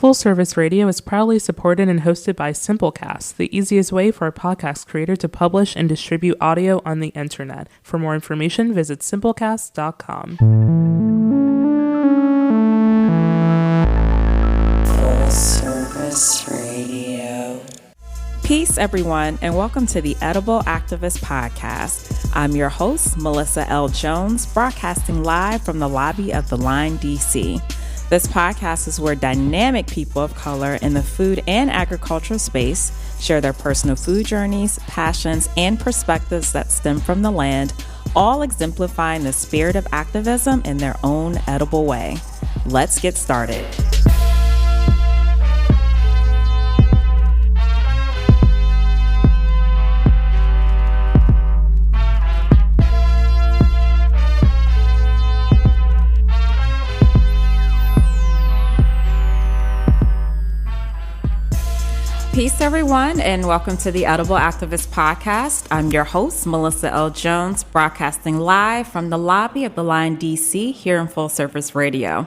Full Service Radio is proudly supported and hosted by Simplecast, the easiest way for a podcast creator to publish and distribute audio on the internet. For more information, visit simplecast.com. Full Service Radio. Peace, everyone, and welcome to the Edible Activist Podcast. I'm your host, Melissa L. Jones, broadcasting live from the lobby of the Line, DC. This podcast is where dynamic people of color in the food and agricultural space share their personal food journeys, passions, and perspectives that stem from the land, all exemplifying the spirit of activism in their own edible way. Let's get started. Peace, everyone, and welcome to the Edible Activist Podcast. I'm your host, Melissa L. Jones, broadcasting live from the lobby of the Line, DC, here in Full Service Radio.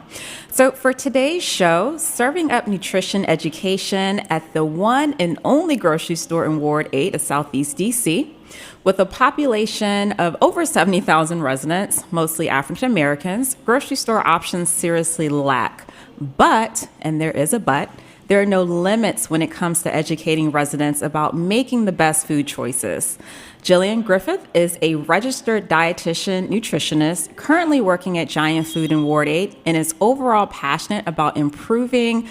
So for today's show, serving up nutrition education at the one and only grocery store in Ward 8 of Southeast DC. With a population of over 70,000 residents, mostly African Americans, grocery store options seriously lack. But, and there is a but, there are no limits when it comes to educating residents about making the best food choices. Jillian Griffith is a registered dietitian nutritionist currently working at Giant Food in Ward 8 and is overall passionate about improving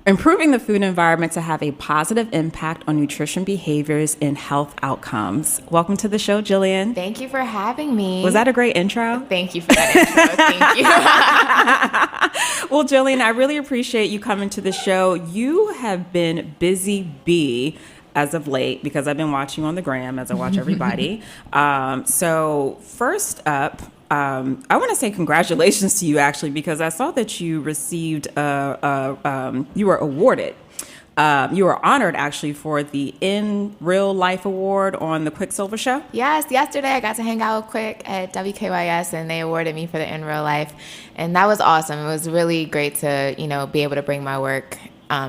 the food environment to have a positive impact on nutrition behaviors and health outcomes. Welcome to the show, Jillian. Thank you for having me. Was that a great intro? Thank you for that intro. Thank you. Well, Jillian, I really appreciate you coming to the show. You have been busy bee as of late because I've been watching you on the gram as I watch everybody. So first up, I want to say congratulations to you, actually, because I saw that you received, you were awarded. You were honored, actually, for the In Real Life Award on the Quicksilver Show. Yes, yesterday I got to hang out with Quick at WKYS, and they awarded me for the In Real Life, and that was awesome. It was really great to, be able to bring my work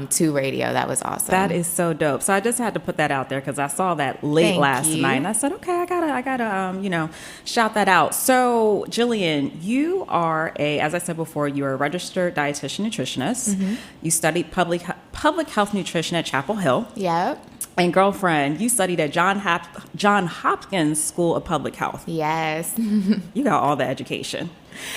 to radio. That was awesome. That is so dope. So I just had to put that out there because I saw that late last night, and I said, okay, I gotta, shout that out. So, Jillian, you are as I said before, you're a registered dietitian nutritionist. Mm-hmm. You studied public health nutrition at Chapel Hill. Yep. And girlfriend, you studied at John Hopkins School of Public Health. Yes. You got all the education.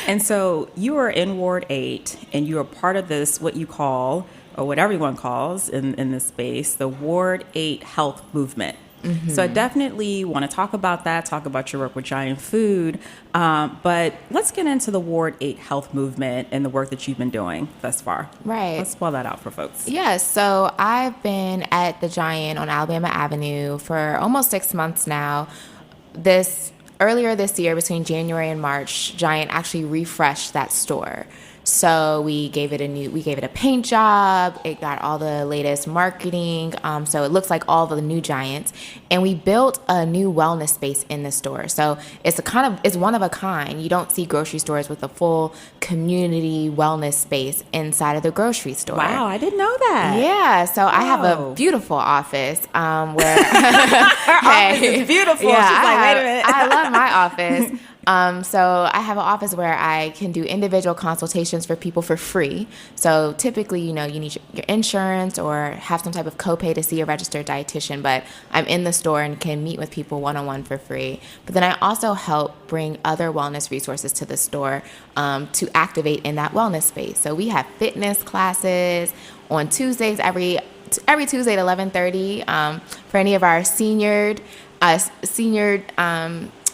And so you are in Ward 8, and you are part of this, what you call, or what everyone calls in this space, the Ward 8 health movement. Mm-hmm. So I definitely want to talk about that, talk about your work with Giant Food, but let's get into the Ward 8 health movement and the work that you've been doing thus far. Right. Let's spell that out for folks. Yes, so I've been at the Giant on Alabama Avenue for almost 6 months now. Earlier this year, between January and March, Giant actually refreshed that store. So we gave it a paint job. It got all the latest marketing. So it looks like all the new Giants, and we built a new wellness space in the store. So it's one of a kind. You don't see grocery stores with a full community wellness space inside of the grocery store. Wow, I didn't know that. Yeah. So I have a beautiful office where her office is beautiful. Yeah, she's like, wait a minute. I love my office. So I have an office where I can do individual consultations for people for free. So typically, you need your insurance or have some type of copay to see a registered dietitian, but I'm in the store and can meet with people one-on-one for free. But then I also help bring other wellness resources to the store to activate in that wellness space. So we have fitness classes on Tuesdays, every Tuesday at 11:30. For any of our senior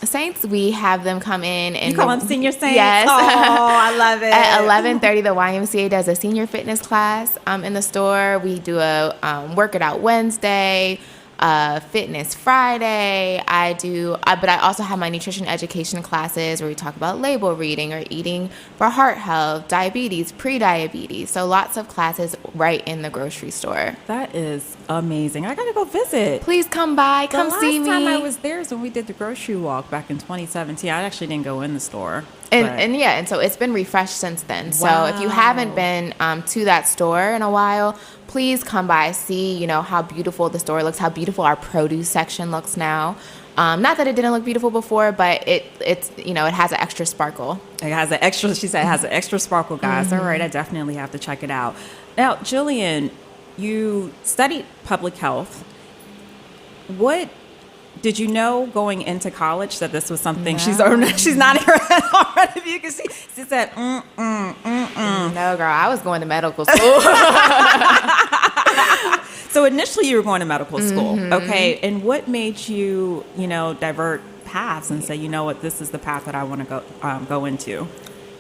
Saints, we have them come in and you call them senior saints. Yes. Oh, I love it. At 11:30, the YMCA does a senior fitness class in the store. We do a Work It Out Wednesday, Fitness Friday. But I also have my nutrition education classes where we talk about label reading or eating for heart health, diabetes, pre-diabetes. So lots of classes right in the grocery store. That is amazing. I gotta go visit. Please come by, come see me. The last time I was there is when we did the grocery walk back in 2017. I actually didn't go in the store. And so it's been refreshed since then. So if you haven't been to that store in a while, please come by, see, how beautiful the store looks, how beautiful our produce section looks now. Not that it didn't look beautiful before, but it has an extra sparkle. She said it has an extra sparkle, guys. Mm-hmm. All right, I definitely have to check it out. Now, Jillian, you studied public health. What did you know going into college that this was something? She's not here already. If you can see, she said, No, girl, I was going to medical school. So initially you were going to medical school. Mm-hmm. Okay. And what made you, divert paths and say, you know what, this is the path that I want to go into?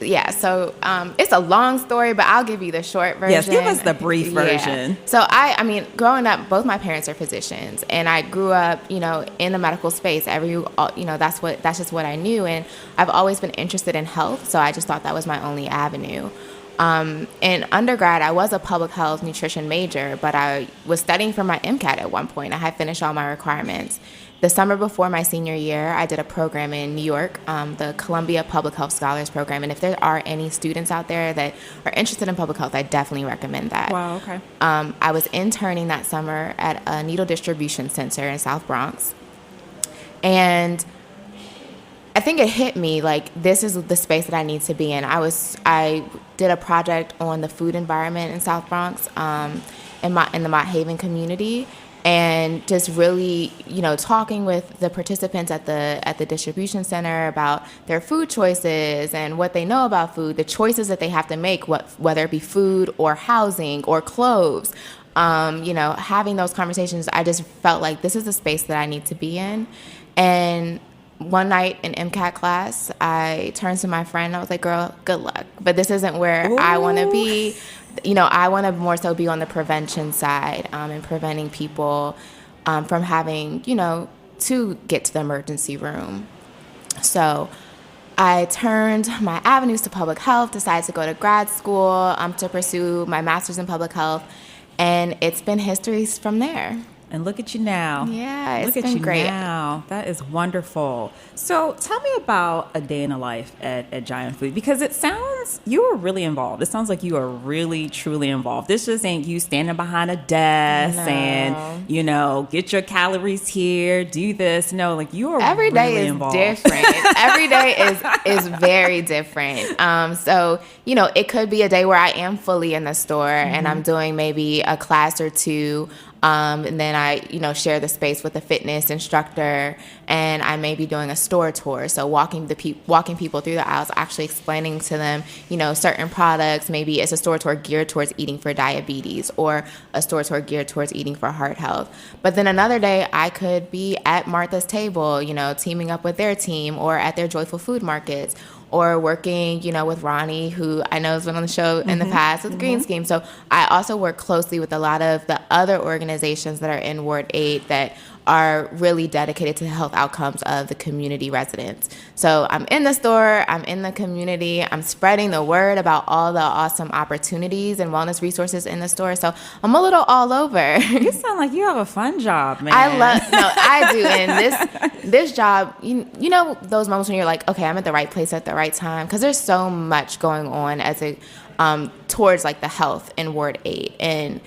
Yeah, so it's a long story, but I'll give you the short version. Yes, give us the brief version. So I mean, growing up, both my parents are physicians, and I grew up, in the medical space. That's just what I knew, and I've always been interested in health, so I just thought that was my only avenue. In undergrad, I was a public health nutrition major, but I was studying for my MCAT at one point. I had finished all my requirements. The summer before my senior year, I did a program in New York, the Columbia Public Health Scholars Program. And if there are any students out there that are interested in public health, I definitely recommend that. Wow, okay. I was interning that summer at a needle distribution center in South Bronx. And I think it hit me like this is the space that I need to be in. I did a project on the food environment in South Bronx, in the Mott Haven community, and just really, talking with the participants at the distribution center about their food choices and what they know about food, the choices that they have to make, whether it be food or housing or clothes. Having those conversations, I just felt like this is the space that I need to be in. And one night in MCAT class, I turned to my friend and I was like, girl, good luck. But this isn't where I want to be. I want to more so be on the prevention side and preventing people from having, to get to the emergency room. So I turned my avenues to public health, decided to go to grad school to pursue my master's in public health. And it's been history from there. And look at you now. Yeah, it's been great. Look at you now. That is wonderful. So tell me about a day in the life at Giant Food, because it sounds, you are really involved. It sounds like you are really, truly involved. This just ain't you standing behind a desk and, get your calories here, do this. No, like you are Every day really is involved. different. Every day is very different. So, it could be a day where I am fully in the store and I'm doing maybe a class or two. And then I, share the space with a fitness instructor, and I may be doing a store tour. So walking people through the aisles, actually explaining to them, certain products. Maybe it's a store tour geared towards eating for diabetes or a store tour geared towards eating for heart health. But then another day I could be at Martha's table, teaming up with their team, or at their Joyful Food Markets, or working, with Ronnie, who I know has been on the show in the past with Green Scheme. So I also work closely with a lot of the other organizations that are in Ward 8 that are really dedicated to the health outcomes of the community residents. So I'm in the store, I'm in the community, I'm spreading the word about all the awesome opportunities and wellness resources in the store. So I'm a little all over. You sound like you have a fun job, man. I do. And this job, you know those moments when you're like, okay, I'm at the right place at the right time, because there's so much going on towards like the health in Ward 8. And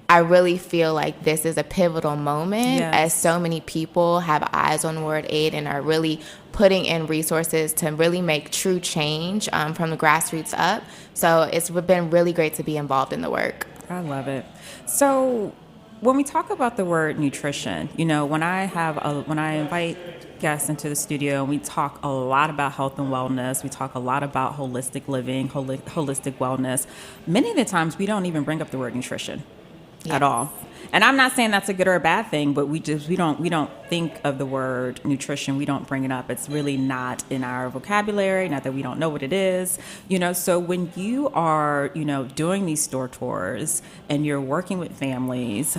I really feel like this is a pivotal moment, as so many people have eyes on Ward 8 and are really putting in resources to really make true change from the grassroots up. So it's been really great to be involved in the work. I love it. So when we talk about the word nutrition, when I invite guests into the studio and we talk a lot about health and wellness, we talk a lot about holistic living, holistic wellness, many of the times we don't even bring up the word nutrition. Yes. At all. And I'm not saying that's a good or a bad thing, but we don't think of the word nutrition. We don't bring it up. It's really not in our vocabulary, not that we don't know what it is. So when you are, doing these store tours and you're working with families,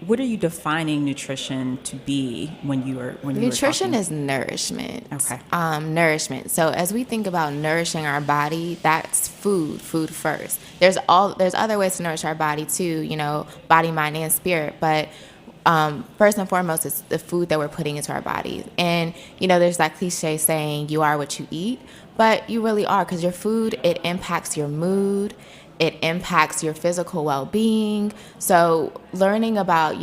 what are you defining nutrition to be when you are nutrition is nourishment. Okay. Nourishment. So as we think about nourishing our body, that's food first. There's other ways to nourish our body too, body, mind, and spirit. But first and foremost, it's the food that we're putting into our bodies. And, there's that cliche saying, you are what you eat, but you really are, because your food, it impacts your mood, it impacts your physical well-being. So learning about,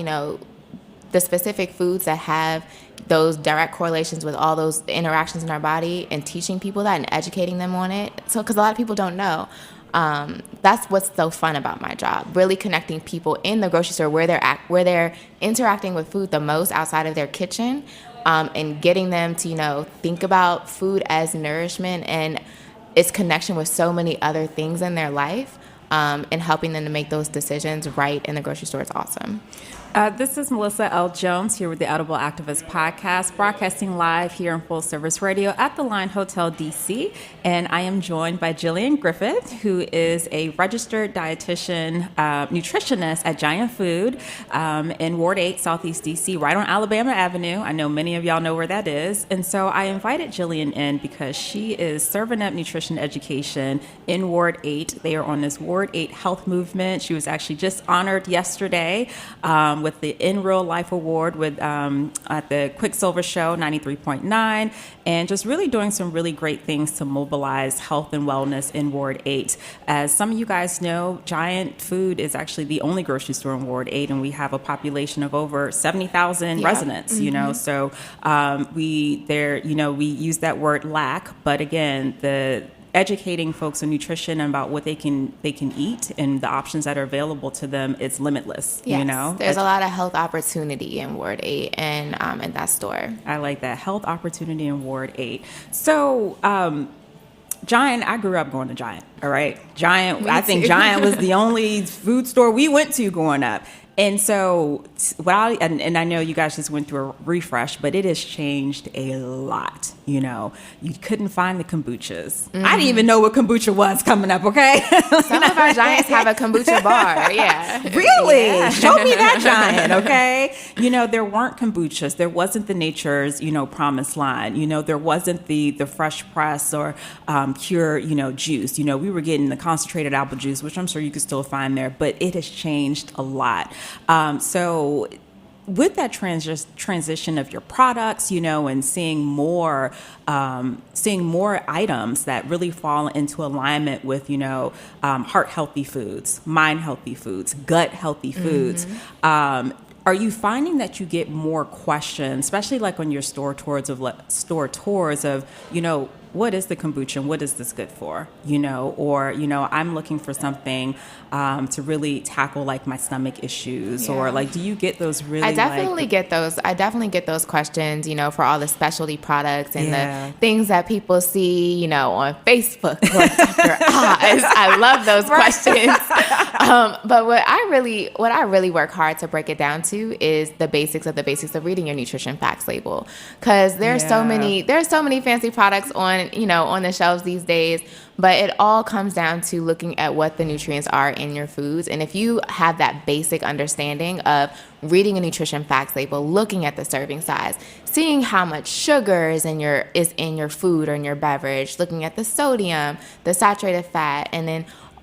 the specific foods that have those direct correlations with all those interactions in our body, and teaching people that and educating them on it. So, because a lot of people don't know. That's what's so fun about my job, really connecting people in the grocery store where they're interacting with food the most outside of their kitchen, and getting them to, think about food as nourishment and its connection with so many other things in their life, and helping them to make those decisions right in the grocery store is awesome. This is Melissa L. Jones here with the Edible Activist Podcast, broadcasting live here in Full Service Radio at the Line Hotel, DC. And I am joined by Jillian Griffith, who is a registered dietitian, nutritionist at Giant Food in Ward 8, Southeast DC, right on Alabama Avenue. I know many of y'all know where that is. And so I invited Jillian in because she is serving up nutrition education in Ward 8. They are on this Ward 8 health movement. She was actually just honored yesterday with the In Real Life Award at the Quicksilver Show 93.9, and just really doing some really great things to mobilize health and wellness in Ward 8. As some of you guys know, Giant Food is actually the only grocery store in Ward 8, and we have a population of over 70,000 residents, so we use that word lack, but again, the educating folks on nutrition and about what they can eat and the options that are available to them is limitless. Yes, there's a lot of health opportunity in Ward 8 and in that store. I like that, health opportunity in Ward 8. So Giant, I grew up going to Giant. All right, Giant. I think Giant was the only food store we went to growing up. And so, and I know you guys just went through a refresh, but it has changed a lot. You couldn't find the kombuchas. I didn't even know what kombucha was coming up, okay? Some of our Giants have a kombucha bar, yeah. Really? Yeah. Show me that Giant, okay? There weren't kombuchas. There wasn't the Nature's, Promised line. There wasn't the fresh press or pure, juice. We were getting the concentrated apple juice, which I'm sure you could still find there, but it has changed a lot. So with that transition of your products, and seeing more items that really fall into alignment with, heart healthy foods, mind healthy foods, gut healthy foods. Are you finding that you get more questions, especially like on your store tours of, what is the kombucha and what is this good for? I'm looking for something to really tackle like my stomach issues, or like, do you get those really? I definitely get those questions, for all the specialty products and the things that people see, on Facebook, like Dr. Oz. I love those questions. But what I really work hard to break it down to is the basics of reading your nutrition facts label, because there's so many fancy products on the shelves these days, but it all comes down to looking at what the nutrients are in your foods. And if you have that basic understanding of reading a nutrition facts label, looking at the serving size, seeing how much sugar is in your food or in your beverage, looking at the sodium, the saturated fat,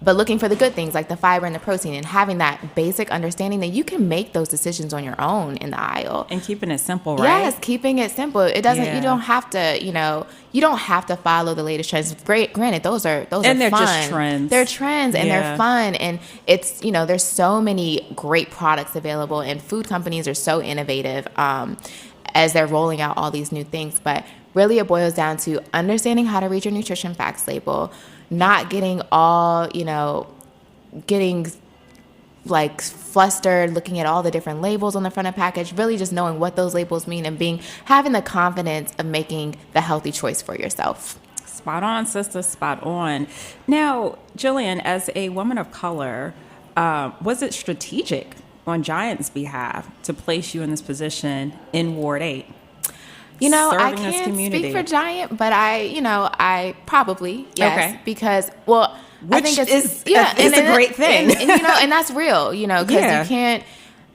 but looking for the good things like the fiber and the protein, and having that basic understanding that you can make those decisions on your own in the aisle. And keeping it simple, right? Yes, keeping it simple. It doesn't. You don't have to. You don't have to follow the latest trends. Granted, those are fun. And they're just trends. They're trends, and they're fun, and it's there's so many great products available, and food companies are so innovative as they're rolling out all these new things. But really, it boils down to understanding how to read your nutrition facts label. Not getting all, getting like flustered, looking at all the different labels on the front of the package, really just knowing what those labels mean and having the confidence of making the healthy choice for yourself. Spot on, sister, spot on. Now, Jillian, as a woman of color, was it strategic on Giant's behalf to place you in this position in Ward 8? I can't speak for Giant, but I probably, yes, okay. Because, I think it's a great thing. And that's real, because you can't,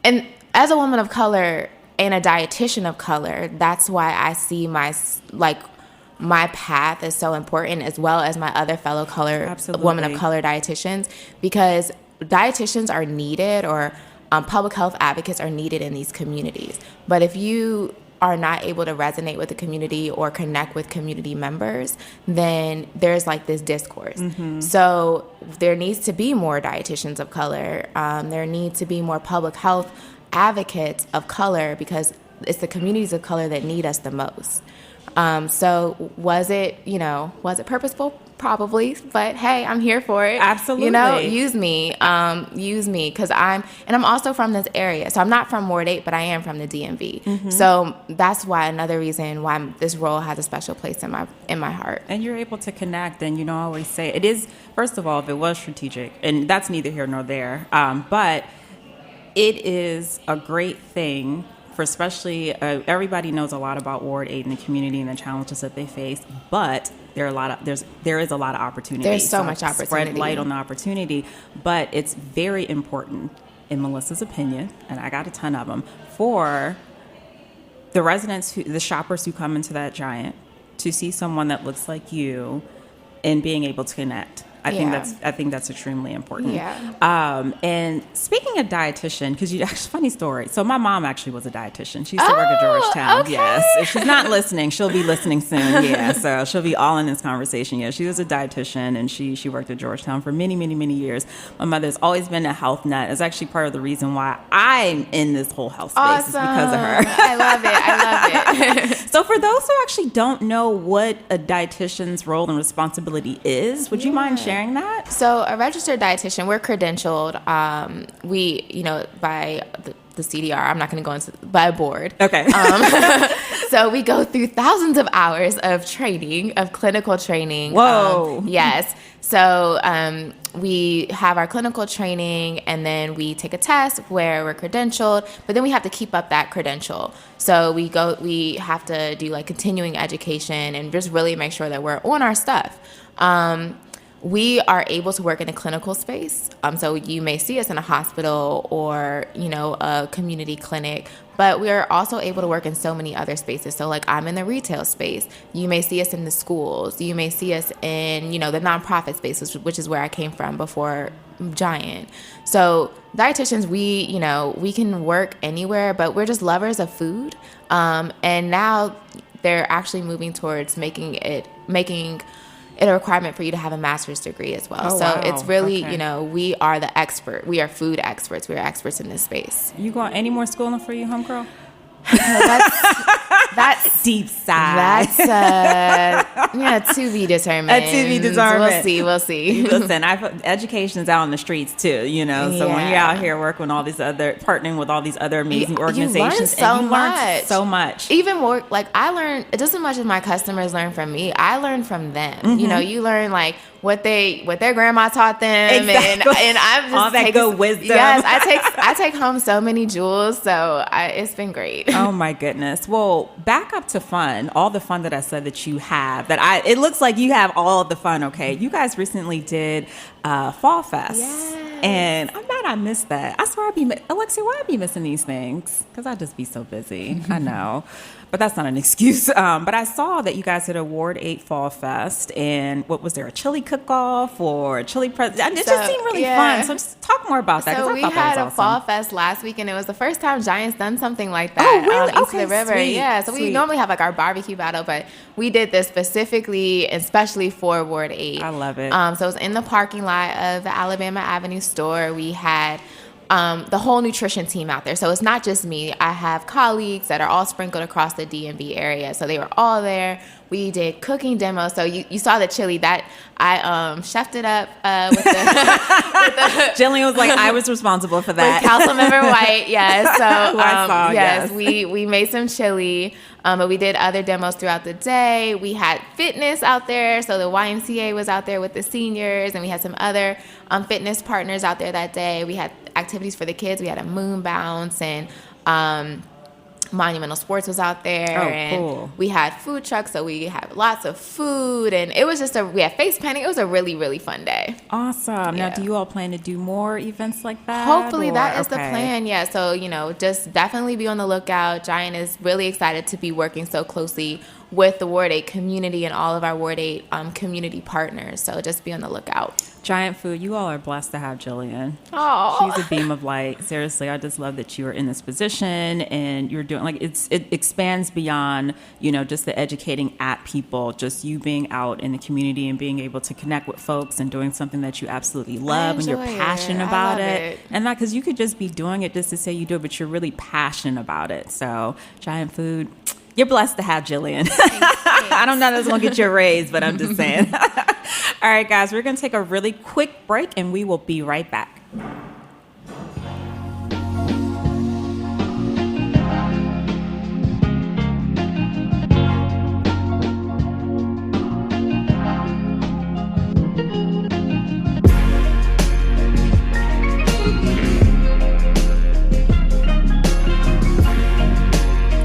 and as a woman of color and a dietitian of color, that's why I see my path is so important, as well as my other fellow women of color dietitians, because dietitians are needed, or public health advocates are needed in these communities. But if you are not able to resonate with the community or connect with community members, then there's like this discourse. So there needs to be more dietitians of color. There needs to be more public health advocates of color, because it's the communities of color that need us the most. So was it purposeful? Probably, but hey, I'm here for it. Absolutely. Use me, because I'm also from this area. So I'm not from Ward 8, but I am from the DMV. So that's why another reason why this role has a special place in my heart. And you're able to connect, and I always say it is, first of all, if it was strategic, and that's neither here nor there, but it is a great thing for, especially everybody knows a lot about Ward 8 and the community and the challenges that they face, but there is a lot of opportunity. There's so much opportunity. Spread light on the opportunity, but it's very important, in Melissa's opinion, and I got a ton of them, for the residents, the shoppers who come into that Giant, to see someone that looks like you and being able to connect. I think that's extremely important. Yeah. And speaking of dietitian, because funny story. So my mom actually was a dietitian. She used to work at Georgetown. Okay. Yes. If she's not listening, she'll be listening soon. Yeah. So she'll be all in this conversation. Yeah. She was a dietitian, and she worked at Georgetown for many, many, many years. My mother's always been a health nut. It's actually part of the reason why I'm in this whole health space is because of her. I love it. So for those who actually don't know what a dietitian's role and responsibility is, would you mind sharing that? So a registered dietitian, we're credentialed. By the CDR. I'm not going to go into by a board. Okay. So we go through thousands of hours of training, of clinical training. Whoa. Yes. So we have our clinical training, and then we take a test where we're credentialed, but then we have to keep up that credential. So we have to do like continuing education and just really make sure that we're on our stuff. We are able to work in a clinical space. So you may see us in a hospital or, a community clinic, but we are also able to work in so many other spaces. So like I'm in the retail space. You may see us in the schools. You may see us in, the nonprofit space, which is where I came from before Giant. So dietitians, we can work anywhere, but we're just lovers of food. And now they're actually moving towards making it a requirement for you to have a master's degree as well. Oh, so wow. it's really, we are the expert. We are food experts. We are experts in this space. You got any more schooling for you, homegirl? That's deep side. That's to be determined. We'll see. Listen, education's out on the streets too, So when you're out here working with all these partnering with all these other amazing organizations, you learn so much. Even more, like I learn just as much as my customers learn from me. I learn from them. You learn like what their grandma taught them, exactly. and I'm just all that good wisdom. Yes, I take home so many jewels. So it's been great. Oh my goodness. Well, back up to fun. All the fun that I said that you have. It looks like you have all of the fun. Okay, you guys recently did Fall Fest. Yes. And I'm mad I missed that. I swear Alexia, why I be missing these things? Because I just be so busy. I know. But that's not an excuse. But I saw that you guys did a Ward 8 Fall Fest. And what was there, a chili cook-off or a chili press? It just seemed really fun. So just talk more about that. So we had a Fall Fest last week, and it was the first time Giant's done something like that. Oh, really? East of the River. Sweet, yeah. So we normally have like our barbecue battle, but we did this specifically, especially for Ward 8. I love it. So it was in the parking lot of the Alabama Avenue store. We had the whole nutrition team out there. So it's not just me. I have colleagues that are all sprinkled across the DMV area. So they were all there. We did cooking demos. So you saw the chili that I chefed it up with the Jillian was like, I was responsible for that. With Councilmember White, yes. So I saw, yes, we made some chili. But we did other demos throughout the day. We had fitness out there. So the YMCA was out there with the seniors, and we had some other fitness partners out there that day. We had activities for the kids. We had a moon bounce, and Monumental Sports was out there. Oh, cool. And we had food trucks, so we had lots of food, and it was just we had face painting. It was a really, really fun day. Awesome. Yeah. Now, do you all plan to do more events like that? Hopefully that is the plan. Yeah. So, just definitely be on the lookout. Giant is really excited to be working so closely with the Ward 8 community and all of our Ward 8 community partners. So just be on the lookout. Giant Food, you all are blessed to have Jillian. Oh, she's a beam of light. Seriously, I just love that you are in this position and you're doing it expands beyond, just the educating at people, just you being out in the community and being able to connect with folks and doing something that you absolutely love and you're passionate about it. And not because you could just be doing it just to say you do it, but you're really passionate about it. So Giant Food, you're blessed to have Jillian. Thanks. I don't know if that's going to get you a raise, but I'm just saying. All right, guys, we're going to take a really quick break and we will be right back.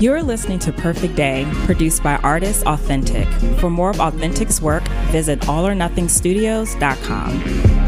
You're listening to Perfect Day, produced by Artists Authentic. For more of Authentic's work, visit allornothingstudios.com.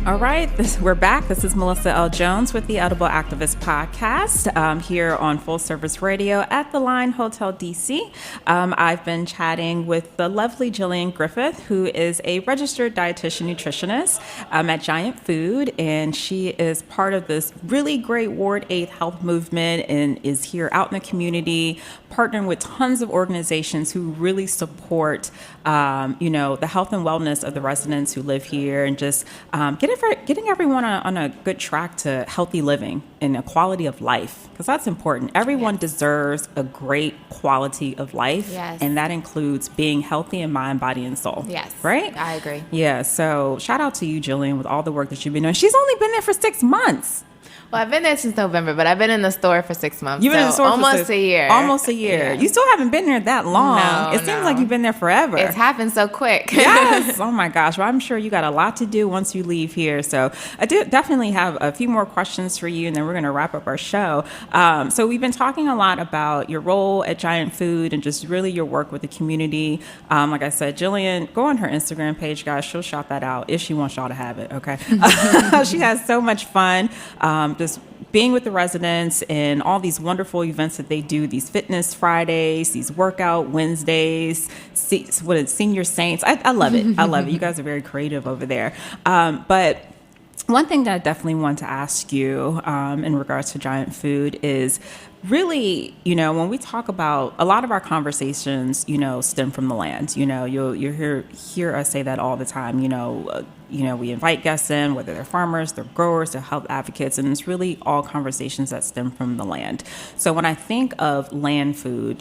All right, we're back. This is Melissa L. Jones with the Edible Activist Podcast here on Full Service Radio at the Line Hotel DC. I've been chatting with the lovely Jillian Griffith, who is a registered dietitian nutritionist at Giant Food, and she is part of this really great Ward 8 health movement and is here out in the community, partnering with tons of organizations who really support, the health and wellness of the residents who live here and just getting everyone on a good track to healthy living and a quality of life, because that's important. Everyone deserves a great quality of life, and that includes being healthy in mind, body, and soul. Yes, right? I agree. Yeah, so shout out to you, Jillian, with all the work that you've been doing. She's only been there for 6 months. Well, I've been there since November, but I've been in the store for 6 months. You've been in the store almost a year. Almost a year. Yeah. You still haven't been there that long. No, it seems like you've been there forever. It's happened so quick. Yes. Oh my gosh. Well, I'm sure you got a lot to do once you leave here. So I do definitely have a few more questions for you, and then we're going to wrap up our show. So we've been talking a lot about your role at Giant Food and just really your work with the community. Like I said, Jillian, go on her Instagram page, guys. She'll shout that out if she wants y'all to have it. Okay. She has so much fun. Just being with the residents and all these wonderful events that they do, these fitness Fridays, these workout Wednesdays, senior saints. I love it. I love it. You guys are very creative over there. But one thing that I definitely want to ask you in regards to Giant Food is really, when we talk about a lot of our conversations, stem from the land. You'll hear us say that all the time. We invite guests in, whether they're farmers, they're growers, they're health advocates, and it's really all conversations that stem from the land. So when I think of land food,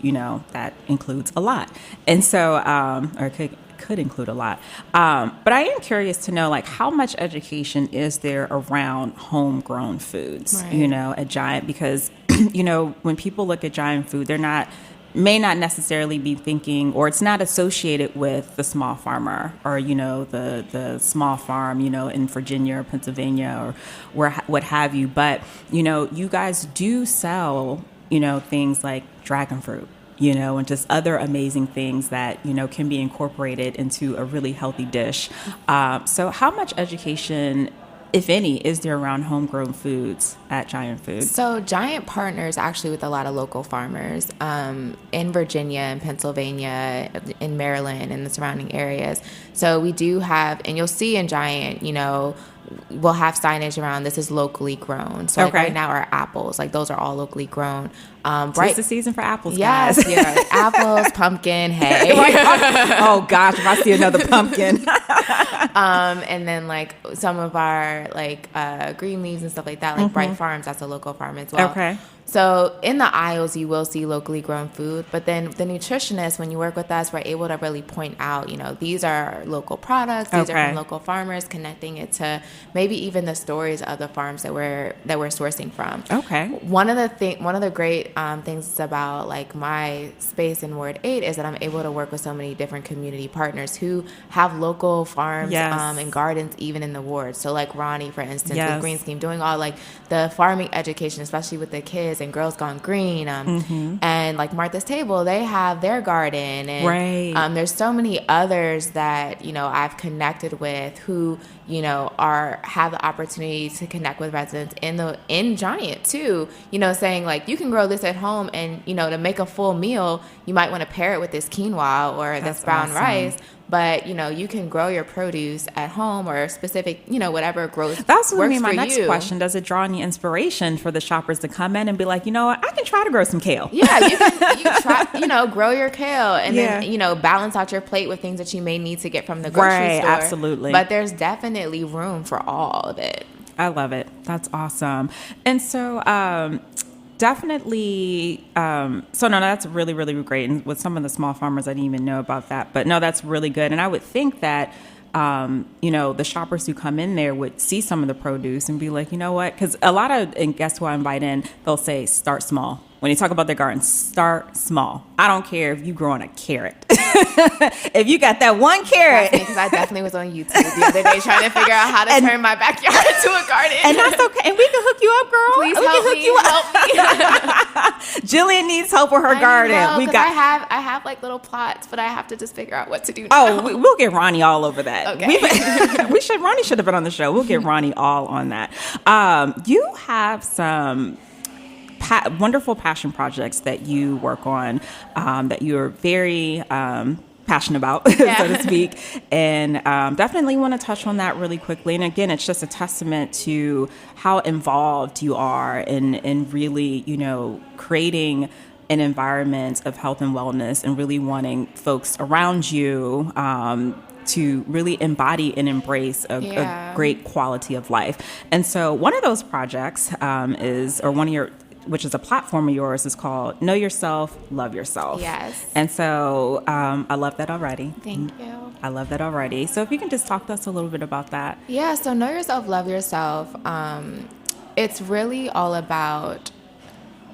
that includes a lot. And so, could include a lot. But I am curious to know, how much education is there around homegrown foods, right, at Giant? Because, when people look at Giant Food, may not necessarily be thinking, or it's not associated with the small farmer or, the small farm, in Virginia or Pennsylvania or what have you. But, you guys do sell, things like dragon fruit, and just other amazing things that, can be incorporated into a really healthy dish. So how much education, if any, is there around homegrown foods at Giant Food? So Giant partners actually with a lot of local farmers in Virginia and Pennsylvania, in Maryland and the surrounding areas. So we do have, and you'll see in Giant, we'll have signage around this is locally grown. So right now our apples, those are all locally grown. It's the season for apples, guys. Yes, yeah. Apples, pumpkin, hay. Oh gosh, if I see another pumpkin. And then some of our green leaves and stuff like that, Bright Farms, that's a local farm as well. Okay. So in the aisles, you will see locally grown food, but then the nutritionists, when you work with us, we're able to really point out, these are local products, these are from local farmers, connecting it to maybe even the stories of the farms that we're sourcing from. Okay. One of the great things about like my space in Ward 8 is that I'm able to work with so many different community partners who have local farms and gardens even in the ward. So like Ronnie, for instance, with Green Scheme, doing all like the farming education, especially with the kids, and Girls Gone Green, and like Martha's Table, they have their garden, and there's so many others that I've connected with who have the opportunity to connect with residents in Giant too, saying like you can grow this at home, and to make a full meal you might want to pair it with this quinoa or this brown rice. But, you can grow your produce at home or specific, whatever grows. That's what works I mean. My for next you. question, does it draw any inspiration for the shoppers to come in and be like, I can try to grow some kale? Yeah, you can try, grow your kale and then, balance out your plate with things that you may need to get from the grocery store. Absolutely. But there's definitely room for all of it. I love it. That's awesome. And so, definitely. So no, that's really, really great. And with some of the small farmers, I didn't even know about that. But no, that's really good. And I would think that, the shoppers who come in there would see some of the produce and be like, you know what? Because a lot of, and guess who I invite in, they'll say, start small. When you talk about their garden, start small. I don't care if you growing a carrot. If you got that one carrot. Because I definitely was on YouTube the other day trying to figure out how to turn my backyard into a garden. And that's okay. And we can hook you up, girl. Please help me. Jillian needs help with her garden. I have like little plots, but I have to just figure out what to do now. Oh, we'll get Ronnie all over that. Okay. Ronnie should have been on the show. We'll get Ronnie all on that. You have some wonderful passion projects that you work on, that you're very passionate about, so to speak. And definitely want to touch on that really quickly. And again, it's just a testament to how involved you are in really, creating an environment of health and wellness and really wanting folks around you to really embody and embrace a great quality of life. And so one of those projects which is a platform of yours, is called Know Yourself, Love Yourself. Yes. And so I love that already. Thank you. I love that already. So if you can just talk to us a little bit about that. Yeah, so Know Yourself, Love Yourself. It's really all about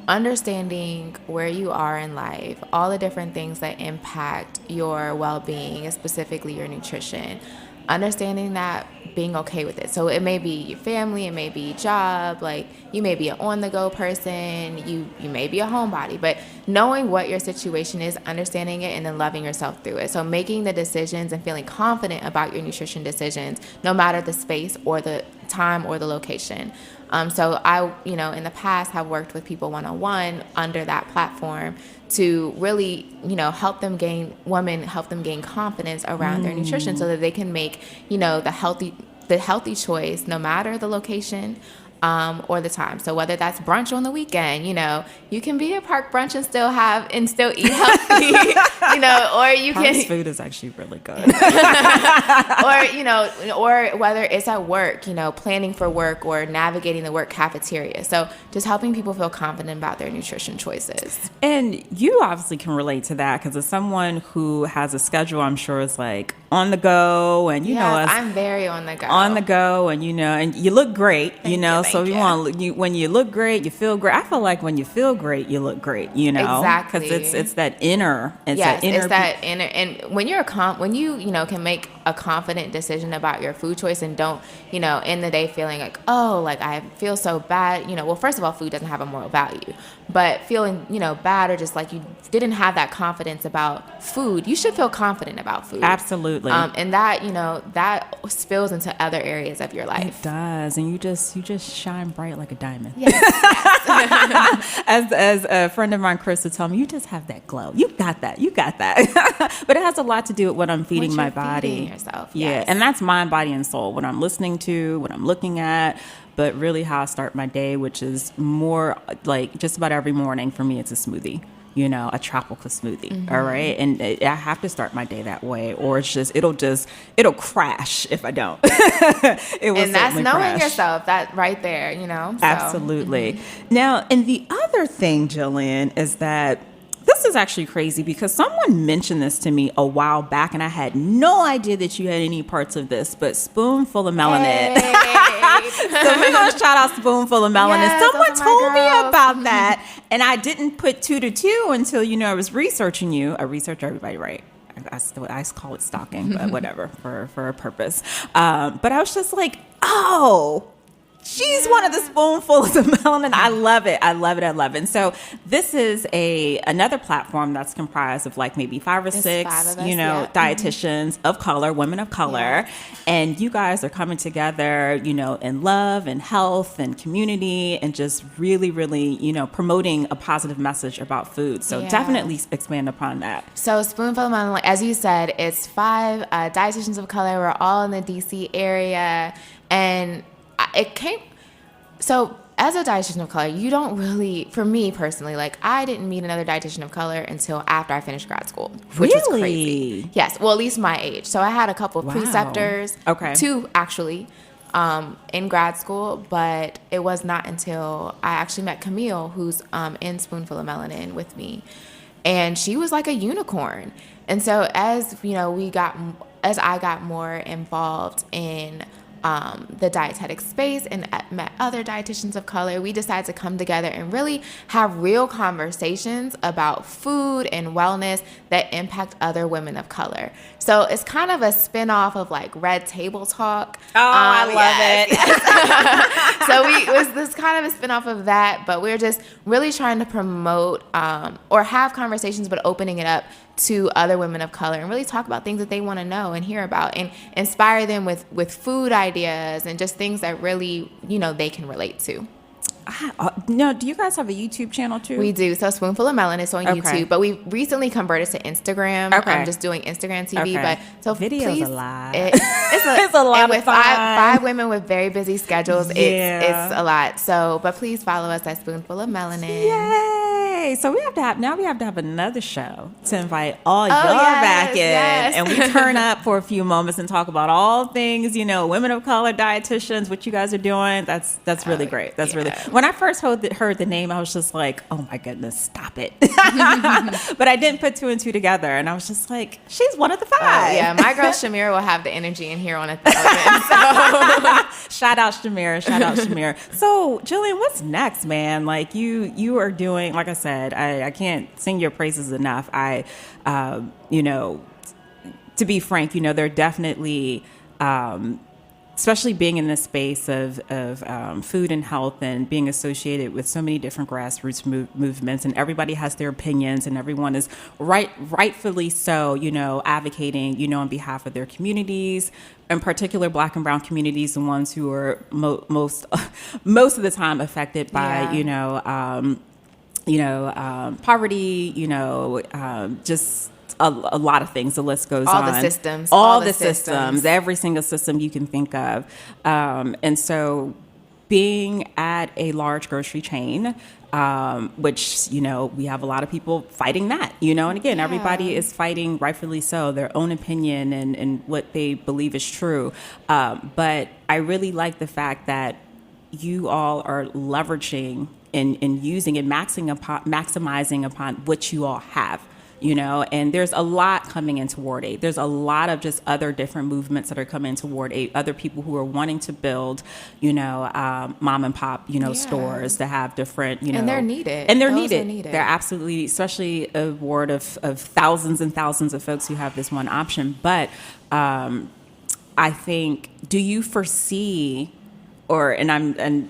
understanding where you are in life, all the different things that impact your well-being, and specifically your nutrition. Understanding that, being okay with it. So it may be your family, it may be your job, like you may be an on-the-go person, you may be a homebody, but knowing what your situation is, understanding it, and then loving yourself through it. So making the decisions and feeling confident about your nutrition decisions, no matter the space or the time or the location. So I, in the past have worked with people one-on-one under that platform to really, help them gain confidence around their nutrition so that they can make, the healthy choice, no matter the location or the time. So whether that's brunch on the weekend, you can be at park brunch and still eat healthy, or you can. Park's food is actually really good. or whether it's at work, planning for work or navigating the work cafeteria. So just helping people feel confident about their nutrition choices. And you obviously can relate to that because as someone who has a schedule, I'm sure is like on the go, and I'm very on the go. And and you look great, so when you look great, you feel great. I feel like when you feel great, you look great, Exactly. Because it's that inner. And when you're when you can make a confident decision about your food choice and don't, in the day feeling like, oh, like I feel so bad, well, first of all, food doesn't have a moral value, but feeling, bad or just like you didn't have that confidence about food, you should feel confident about food. Absolutely. And that, that spills into other areas of your life. It does. And you just shine bright like a diamond. Yes. As a friend of mine, Chris, would tell me, you just have that glow. You got that. But it has a lot to do with what I'm feeding my body. Feeding yourself. Yeah. Yes. And that's mind, body, and soul. What I'm listening to, what I'm looking at, but really how I start my day, which is more like just about every morning for me, it's a smoothie. a tropical smoothie. All right. And I have to start my day that way, or it'll crash if I don't. It will and that's certainly knowing crash. yourself, that right there, So. Absolutely. Now, and the other thing, Jillian, is that this is actually crazy because someone mentioned this to me a while back, and I had no idea that you had any parts of this, but Spoonful of Melanin. Hey. So we're going to shout out Spoonful of Melanin. Yes, Someone those are my told me girls. about that, and I didn't put two to two until, I was researching you. I research everybody, right? I call it stalking, but whatever, for a purpose. But I was just like, oh, she's one of the spoonfuls of melanin. I love it. I love it. I love it. And so this is another platform that's comprised of like maybe 5 or 6, 5 of us, dietitians of color, women of color. Yeah. And you guys are coming together, in love and health and community and just really, really, promoting a positive message about food. So definitely expand upon that. So Spoonful of Melanin, as you said, it's 5 dietitians of color. We're all in the DC area. And so as a dietitian of color, you don't really, for me personally, I didn't meet another dietitian of color until after I finished grad school, which was crazy. Yes, well, at least my age. So I had a couple of preceptors, 2 actually, in grad school, but it was not until I actually met Camille, who's in Spoonful of Melanin with me, and she was like a unicorn. And so as I got more involved in the dietetic space and met other dietitians of color, we decided to come together and really have real conversations about food and wellness that impact other women of color. So it's kind of a spin-off of Red Table Talk. Oh, I love it. So it was this kind of a spin-off of that, but we're just really trying to promote or have conversations, but opening it up to other women of color and really talk about things that they want to know and hear about and inspire them with food ideas and just things that really, they can relate to. No, do you guys have a YouTube channel too? We do. So Spoonful of Melanin is on YouTube, but we recently converted to Instagram. I'm just doing Instagram TV, but so videos please, a lot. It's a lot. And with five women with very busy schedules, it's a lot. So, but please follow us at Spoonful of Melanin. Yay! So we have to have another show to invite all y'all back in, and we turn up for a few moments and talk about all things, women of color dietitians, what you guys are doing. That's really great. That's really. When I first heard the name, I was just like, oh my goodness, stop it. But I didn't put 2 and 2 together, and I was just like, she's one of the 5. My girl Shamira will have the energy in here on 1,000. So. Shout out Shamira. So Jillian, what's next, man? You are doing, like I said, I can't sing your praises enough. To be frank, they're definitely, especially being in this space of food and health and being associated with so many different grassroots movements, and everybody has their opinions, and everyone is rightfully so, advocating, on behalf of their communities, in particular Black and Brown communities, the ones who are most of the time affected by, poverty, just a lot of things. The list goes on. All the systems. All the systems. Every single system you can think of. And so being at a large grocery chain, which, we have a lot of people fighting that, and again, everybody is fighting, rightfully so, their own opinion and what they believe is true. But I really like the fact that you all are leveraging and using and maximizing upon what you all have. And there's a lot coming in toward aid. There's a lot of just other different movements that are coming toward aid. Other people who are wanting to build, mom and pop, stores that have different, and they're needed. And they're needed. They're absolutely, especially a ward of thousands and thousands of folks who have this one option. But I think, do you foresee, do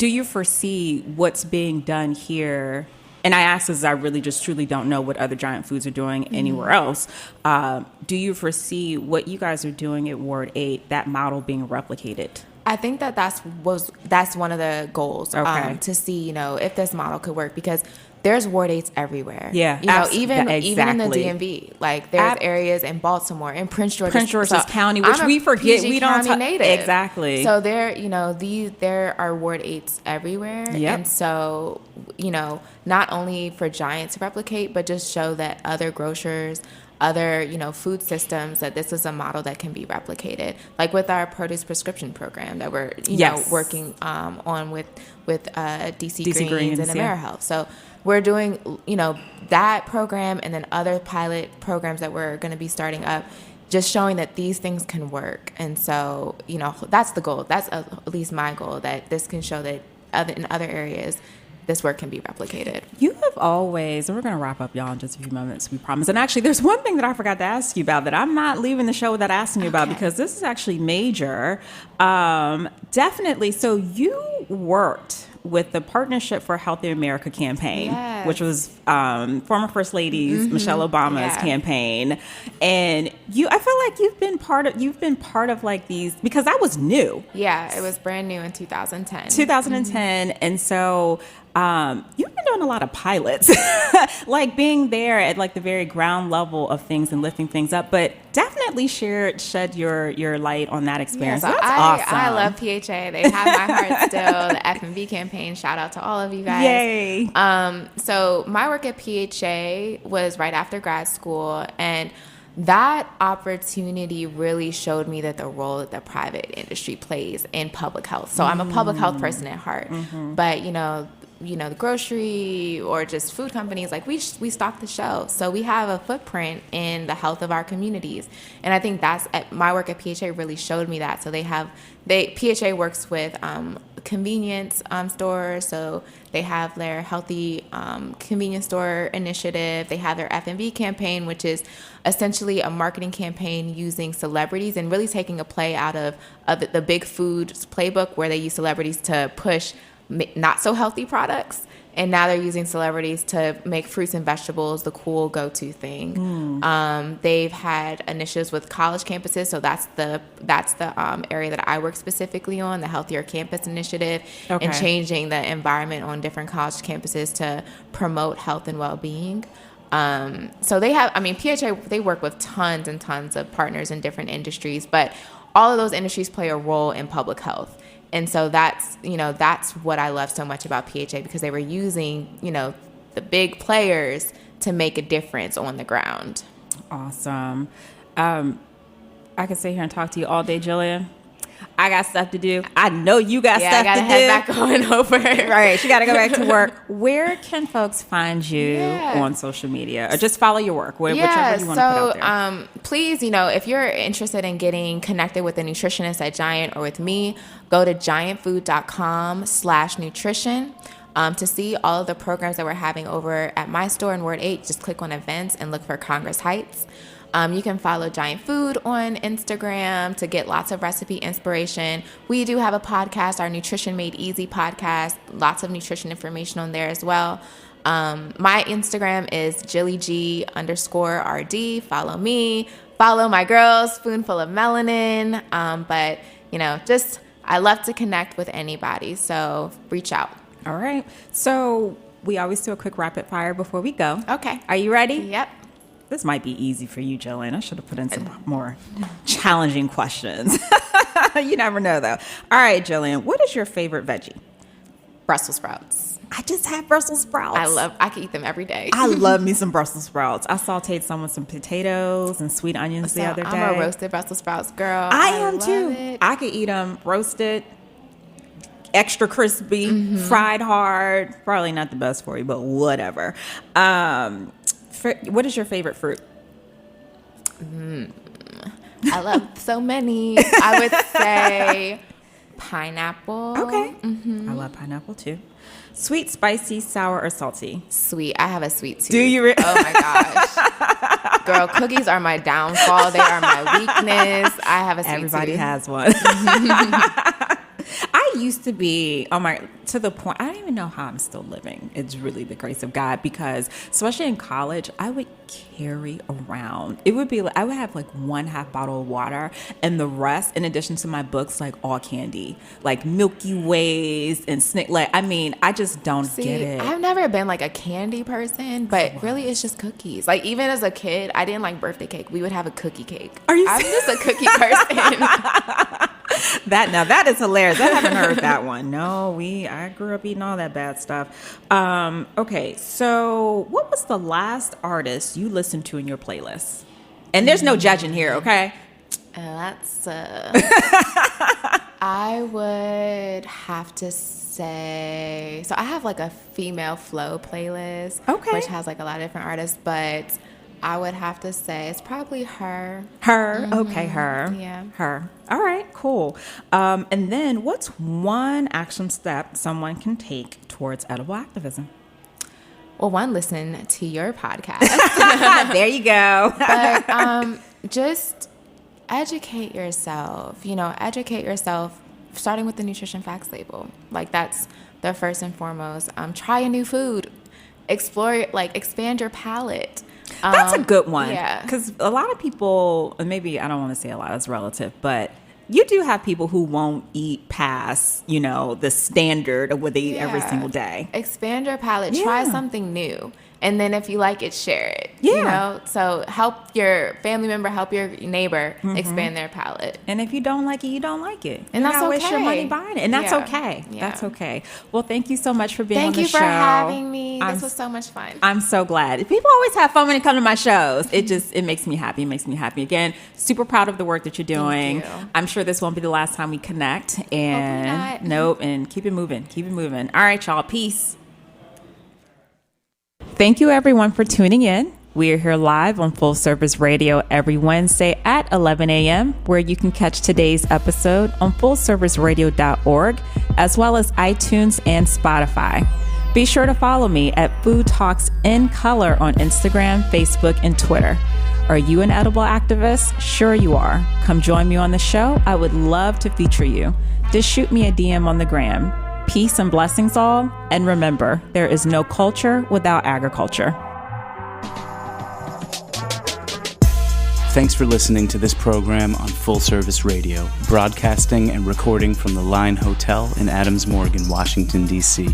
you foresee what's being done here? And I ask this, I really just truly don't know what other giant foods are doing anywhere else. Do you foresee what you guys are doing at Ward 8, that model being replicated? I think that's one of the goals, to see, if this model could work, because there's ward aids everywhere. Yeah, even in the DMV, like there's areas in Baltimore, in Prince George's County, which we forget. We don't native. Exactly. So there are ward aids everywhere, and so not only for Giant to replicate, but just show that other grocers, other food systems, that this is a model that can be replicated, like with our produce prescription program that we're working on with DC Greens and AmeriHealth. So we're doing that program, and then other pilot programs that we're going to be starting up, just showing that these things can work. And so that's the goal. That's at least my goal, that this can show that in other areas this work can be replicated. You have always, and we're going to wrap up, y'all, in just a few moments, we promise. And actually, there's one thing that I forgot to ask you about that I'm not leaving the show without asking you about, because this is actually major. Definitely. So you worked with the Partnership for a Healthier America campaign, which was former First Lady Michelle Obama's campaign. And I feel like you've been part of like these, because that was new. Yeah, it was brand new in 2010. And so you've been doing a lot of pilots, like being there at like the very ground level of things and lifting things up, but definitely shed your light on that experience. Yeah, so that's awesome. I love PHA. They have my heart still. The F&B campaign, shout out to all of you guys. Yay. So my work at PHA was right after grad school, and that opportunity really showed me that the role that the private industry plays in public health. So I'm a public health person at heart, but the grocery or just food companies, like we stock the shelves. So we have a footprint in the health of our communities. And I think my work at PHA really showed me that. So PHA works with convenience stores. So they have their healthy convenience store initiative. They have their F&B campaign, which is essentially a marketing campaign using celebrities and really taking a play out of the big food playbook, where they use celebrities to push not so healthy products, and now they're using celebrities to make fruits and vegetables the cool go-to thing. They've had initiatives with college campuses, so that's the area that I work specifically on, the Healthier Campus Initiative, and changing the environment on different college campuses to promote health and well-being. So they have, PHA, they work with tons and tons of partners in different industries, but all of those industries play a role in public health. And so that's what I love so much about PHA, because they were using, the big players to make a difference on the ground. Awesome. I could sit here and talk to you all day, Jillian. I got stuff to do. I know you got stuff to do. I got to head back on over. Right. She got to go back to work. Where can folks find you on social media, or just follow your work? Whichever you want to put out there. Please, if you're interested in getting connected with a nutritionist at Giant or with me, go to giantfood.com/nutrition. To see all of the programs that we're having over at my store in Ward 8, just click on events and look for Congress Heights. You can follow Giant Food on Instagram to get lots of recipe inspiration. We do have a podcast, our Nutrition Made Easy podcast, lots of nutrition information on there as well. My Instagram is JillyG_RD. Follow me. Follow my girls, Spoonful of Melanin. But I love to connect with anybody, so reach out. All right. So we always do a quick rapid fire before we go. Okay. Are you ready? Yep. This might be easy for you, Jillian. I should have put in some more challenging questions. You never know, though. All right, Jillian, what is your favorite veggie? Brussels sprouts. I just had Brussels sprouts. I can eat them every day. I love me some Brussels sprouts. I sauteed some with some potatoes and sweet onions the other day. I'm a roasted Brussels sprouts girl. I am too. I could eat them roasted, extra crispy, fried hard. Probably not the best for you, but whatever. What is your favorite fruit? I love so many. I would say pineapple. Okay. I love pineapple too. Sweet, spicy, sour, or salty? Sweet. I have a sweet tooth. Do you? Oh my gosh. Girl, cookies are my downfall. They are my weakness. I have a sweet tooth. Everybody has one. I used to be, to the point, I don't even know how I'm still living. It's really the grace of God, because especially in college, I would carry around. It would be like, I would have like 1/2 bottle of water, and the rest, in addition to my books, like all candy, like Milky Ways and I just don't get it. I've never been like a candy person, but really it's just cookies. Like even as a kid, I didn't like birthday cake. We would have a cookie cake. I'm just a cookie person. That is hilarious. I haven't heard that one. No, I grew up eating all that bad stuff. Okay, so what was the last artist you listened to in your playlist? And there's no judging here, okay? I would have to say, so I have like a female flow playlist, which has like a lot of different artists, but I would have to say it's probably her. Okay, her. Yeah. Her. All right, cool. And then what's one action step someone can take towards edible activism? Well, one, listen to your podcast. There you go. But just educate yourself. Educate yourself, starting with the nutrition facts label. Like that's the first and foremost. Try a new food. Explore, expand your palate. That's a good one. Yeah. Because a lot of people, and maybe I don't want to say a lot, it's relative, but you do have people who won't eat past, the standard of what they eat every single day. Expand your palate. Yeah. Try something new. And then if you like it, share it. Yeah. So help your family member, help your neighbor expand their palate. And if you don't like it, you don't like it. And that's okay. Waste your money buying it. And that's okay. Yeah. That's okay. Well, thank you so much for being on the show. Thank you for having me. This was so much fun. I'm so glad. People always have fun when they come to my shows. It makes me happy. It makes me happy. Again, super proud of the work that you're doing. Thank you. I'm sure this won't be the last time we connect. And nope. And keep it moving. Keep it moving. All right, y'all. Peace. Thank you, everyone, for tuning in. We are here live on Full Service Radio every Wednesday at 11 a.m., where you can catch today's episode on fullserviceradio.org, as well as iTunes and Spotify. Be sure to follow me at Food Talks in Color on Instagram, Facebook, and Twitter. Are you an edible activist? Sure you are. Come join me on the show. I would love to feature you. Just shoot me a DM on the gram. Peace and blessings all. And remember, there is no culture without agriculture. Thanks for listening to this program on Full Service Radio, broadcasting and recording from the Line Hotel in Adams Morgan, Washington, D.C.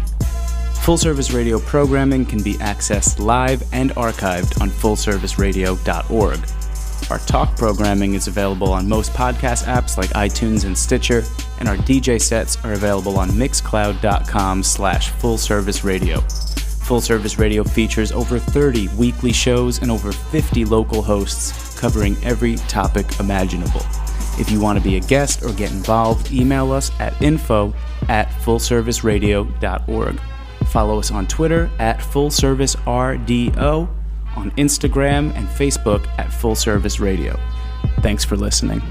Full Service Radio programming can be accessed live and archived on fullserviceradio.org. Our talk programming is available on most podcast apps like iTunes and Stitcher, and our DJ sets are available on mixcloud.com/fullserviceradio. Full Service Radio features over 30 weekly shows and over 50 local hosts covering every topic imaginable. If you want to be a guest or get involved, email us at info@fullserviceradio.org. Follow us on Twitter at FullServiceRDO, on Instagram and Facebook at Full Service Radio. Thanks for listening.